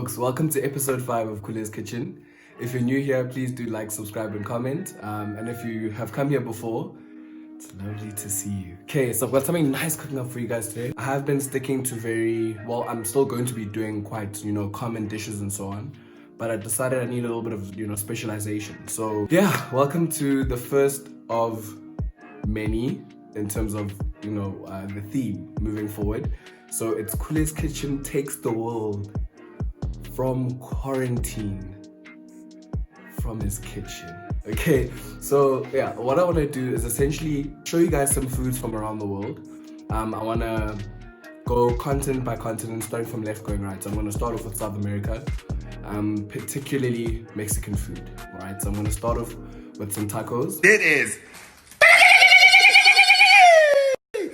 Folks, welcome to episode 5 of Kule's Kitchen. If you're new here, please do like, subscribe and comment. And if you have come here before, it's lovely to see you. Okay, so I've got something nice cooking up for you guys today. I have been sticking to I'm still going to be doing quite, common dishes and so on. But I decided I need a little bit of, specialization. So yeah, welcome to the first of many in terms of, the theme moving forward. So it's Kule's Kitchen takes the world from quarantine, from his kitchen. Okay, so yeah, what I want to do is essentially show you guys some foods from around the world. I want to go continent by continent, starting from left going right. So I'm going to start off with South America, particularly Mexican food. All right, so I'm going to start off with some tacos. It is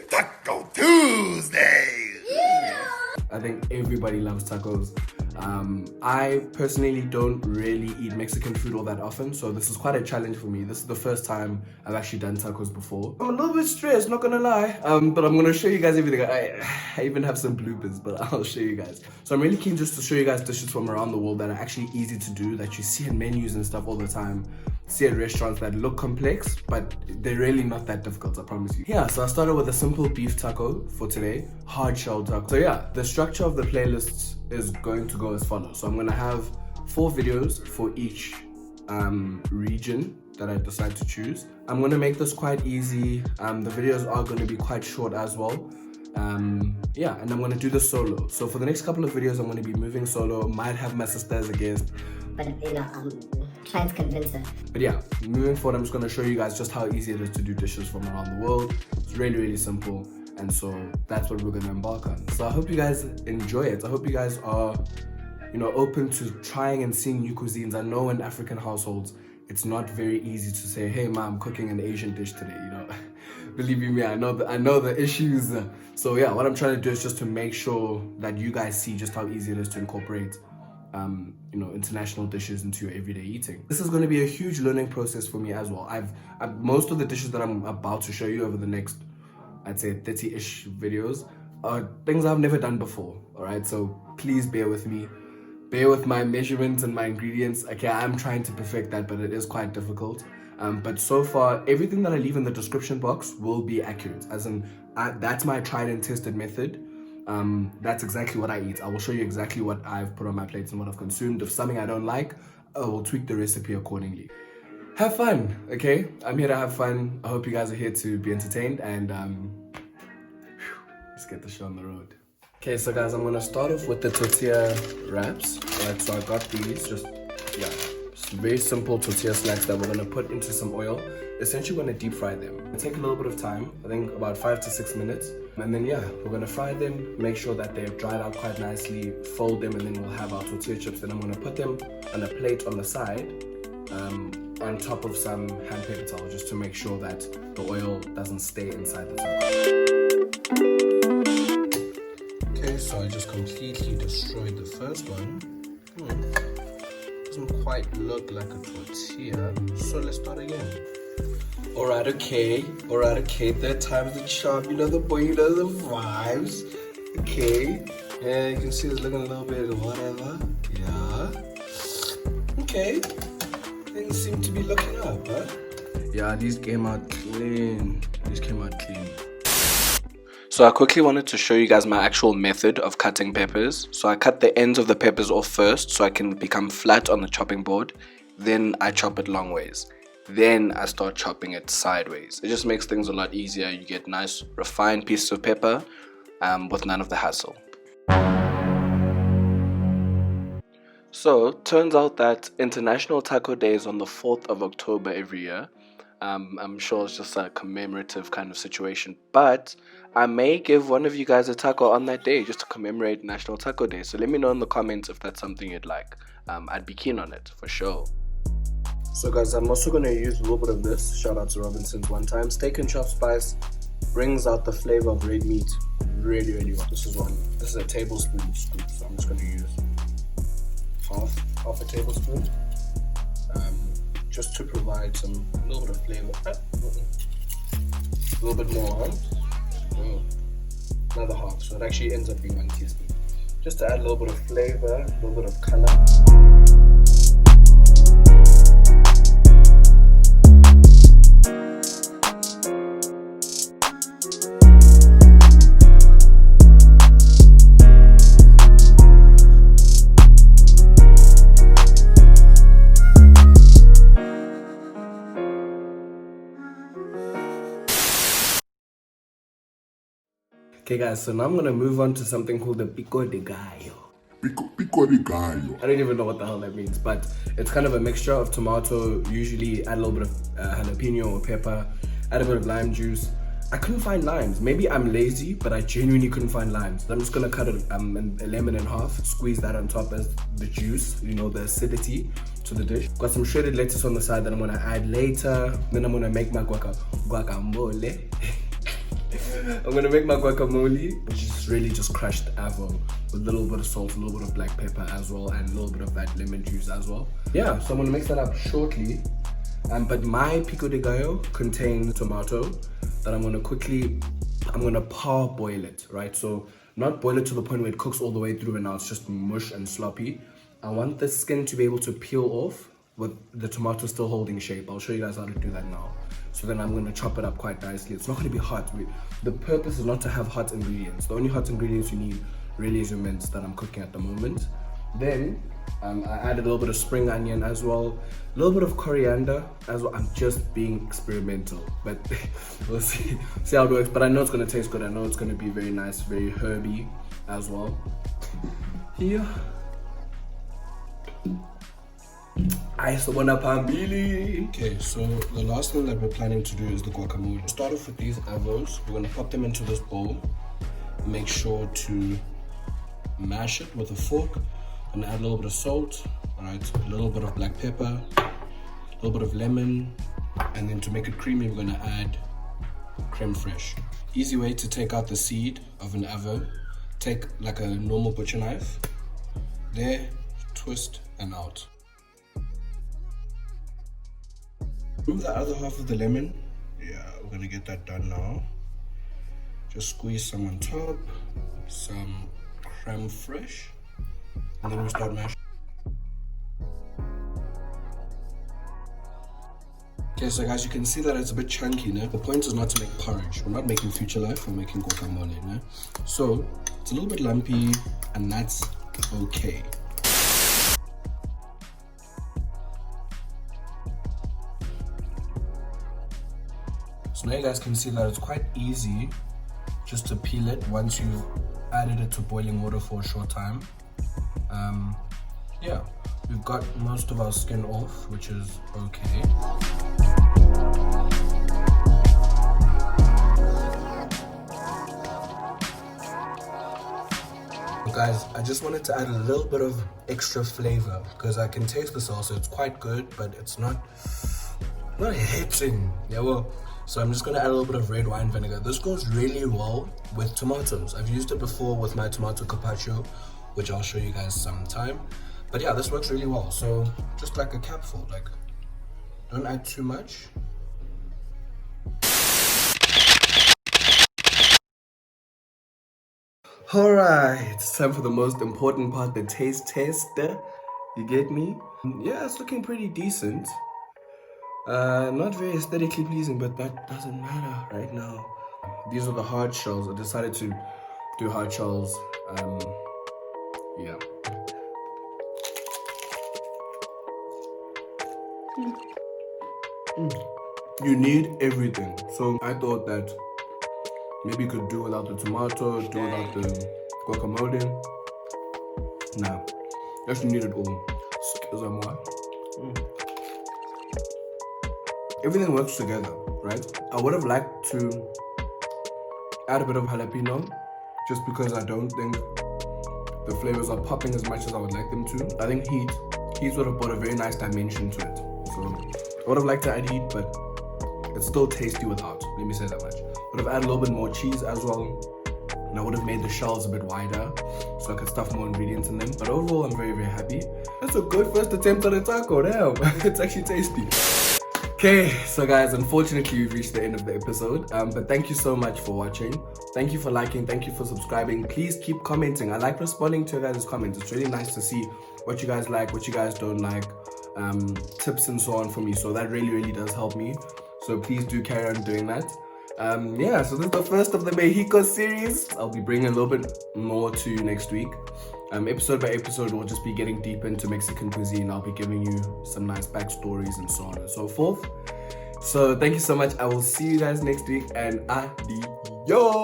Taco Tuesday. I think everybody loves tacos. I personally don't really eat Mexican food all that often, so this is quite a challenge for me. This is the first time I've actually done tacos before. I'm a little bit stressed, not gonna lie, but I'm gonna show you guys everything. I even have some bloopers, but I'll show you guys. So I'm really keen just to show you guys dishes from around the world that are actually easy to do, that you see in menus and stuff all the time. See at restaurants that look complex, but they're really not that difficult, I promise you. Yeah, so I started with a simple beef taco for today, hard shell taco. So yeah, the structure of the playlist is going to go as follows. So I'm gonna have 4 videos for each region that I decide to choose. I'm gonna make this quite easy. The videos are gonna be quite short as well. Yeah, and I'm gonna do this solo. So for the next couple of videos, I'm gonna be moving solo. Might have my sister as a guest. But trying to convince her. But yeah, moving forward, I'm just gonna show you guys just how easy it is to do dishes from around the world. It's really, really simple. And so that's what we're gonna embark on. So I hope you guys enjoy it. I hope you guys are, open to trying and seeing new cuisines. I know in African households, it's not very easy to say, hey ma, I'm cooking an Asian dish today, Believe me, I know the issues. So yeah, what I'm trying to do is just to make sure that you guys see just how easy it is to incorporate international dishes into your everyday eating. This is going to be a huge learning process for me as well. I've most of the dishes that I'm about to show you over the next, I'd say 30-ish videos are things I've never done before. All right, so please bear with me. Bear with my measurements and my ingredients. Okay, I'm trying to perfect that, but it is quite difficult. But so far, everything that I leave in the description box will be accurate. As in, that's my tried and tested method. That's exactly what I eat. I will show you exactly what I've put on my plates and what I've consumed. If something I don't like, I will tweak the recipe accordingly. Have fun, okay? I'm here to have fun. I hope you guys are here to be entertained, and let's get the show on the road. Okay, so guys, I'm gonna start off with the tortilla wraps. Right, so I got these, just very simple tortilla snacks that we're gonna put into some oil. Essentially, we're gonna deep fry them. It'll take a little bit of time, I think about 5 to 6 minutes. And then yeah, we're gonna fry them, make sure that they've dried out quite nicely, fold them, and then we'll have our tortilla chips. Then I'm gonna put them on a plate on the side, on top of some hand paper towel, just to make sure that the oil doesn't stay inside the taco. Okay, so I just completely destroyed the first one. Doesn't quite look like a tortilla, so let's start again. Alright, okay, third time's the charm, the boy, the vibes. Okay, yeah, you can see it's looking a little bit whatever. Yeah. Okay, things seem to be looking up, huh? Yeah, these came out clean. So I quickly wanted to show you guys my actual method of cutting peppers. So I cut the ends of the peppers off first so I can become flat on the chopping board. Then I chop it long ways. Then I start chopping it sideways. It just makes things a lot easier. You get nice refined pieces of pepper with none of the hassle. So turns out that International Taco Day is on the 4th of October every year. I'm sure it's just a commemorative kind of situation, but I may give one of you guys a taco on that day just to commemorate National Taco Day. So let me know in the comments if that's something you'd like. I'd be keen on it for sure. So guys, I'm also going to use a little bit of this. Shout out to Robinson's one time. Steak and chop spice brings out the flavor of red meat really, really well. This is a tablespoon scoop, so I'm just going to use half a tablespoon. Just to provide a little bit of flavor. A little bit more, another half, so it actually ends up being 1 teaspoon. just to add a little bit of flavor, a little bit of color. Okay guys, so now I'm gonna move on to something called the Pico de Gallo. Pico de Gallo. I don't even know what the hell that means, but it's kind of a mixture of tomato, usually add a little bit of jalapeno or pepper, add a bit of lime juice. I couldn't find limes. Maybe I'm lazy, but I genuinely couldn't find limes. So I'm just gonna cut a lemon in half, squeeze that on top as the juice, you know, the acidity to the dish. Got some shredded lettuce on the side that I'm gonna add later. Then I'm gonna make my guacamole. I'm gonna make my guacamole, which is really just crushed avo with a little bit of salt, a little bit of black pepper as well, and a little bit of that lemon juice as well. Yeah, so I'm gonna mix that up shortly. But my pico de gallo contains tomato that I'm gonna parboil it, right? So not boil it to the point where it cooks all the way through and now it's just mush and sloppy. I want the skin to be able to peel off with the tomato still holding shape. I'll show you guys how to do that now. So then I'm gonna chop it up quite nicely. It's not gonna be hot. The purpose is not to have hot ingredients. The only hot ingredients you need really is your mince that I'm cooking at the moment. Then I add a little bit of spring onion as well, a little bit of coriander as well. I'm just being experimental, but we'll see how it works. But I know it's gonna taste good. I know it's gonna be very nice, very herby as well. Here. Okay, so the last thing that we're planning to do is the guacamole. Start off with these avos. We're gonna pop them into this bowl. Make sure to mash it with a fork and add a little bit of salt, alright, a little bit of black pepper, a little bit of lemon, and then to make it creamy, we're gonna add creme fraiche. Easy way to take out the seed of an avo. Take like a normal butcher knife, there, twist and out. Remove the other half of the lemon. Yeah, we're gonna get that done now. Just squeeze some on top, some creme fraiche, and then we start mashing. Okay, so guys, you can see that it's a bit chunky now. The point is not to make porridge. We're not making future life, we're making guacamole now. So it's a little bit lumpy, and that's okay. So now you guys can see that it's quite easy just to peel it once you've added it to boiling water for a short time. Yeah, we've got most of our skin off, which is okay. Guys, I just wanted to add a little bit of extra flavor because I can taste the salsa. It's quite good, but it's not hitting. Yeah, well. So I'm just gonna add a little bit of red wine vinegar. This goes really well with tomatoes. I've used it before with my tomato carpaccio, which I'll show you guys sometime. But yeah, this works really well. So just like a capful, like don't add too much. All right, it's time for the most important part, the taste tester. You get me? Yeah, it's looking pretty decent. Not very aesthetically pleasing, but that doesn't matter right now. These are the hard shells. I decided to do hard shells. Yeah. You need everything. So I thought that maybe you could do without the tomato, do without the guacamole. Nah, you actually need it all. Excuse-moi. Everything works together, right? I would have liked to add a bit of jalapeno just because I don't think the flavors are popping as much as I would like them to. I think heat would have brought a very nice dimension to it. So I would have liked to add heat, but it's still tasty without. Let me say that much. Would have added a little bit more cheese as well. And I would have made the shells a bit wider so I could stuff more ingredients in them. But overall, I'm very, very happy. That's a good first attempt on a taco, damn. It's actually tasty. Okay, so guys, unfortunately we've reached the end of the episode. But thank you so much for watching. Thank you for liking, thank you for subscribing. Please keep commenting. I like responding to your guys' comments. It's really nice to see what you guys like, what you guys don't like, tips and so on for me. So that really does help me. So please do carry on doing that. Yeah, so this is the first of the Mexico series. I'll be bringing a little bit more to you next week. Episode by episode, we'll just be getting deep into Mexican cuisine. I'll be giving you some nice backstories and so on and so forth. So thank you so much. I will see you guys next week, and adios.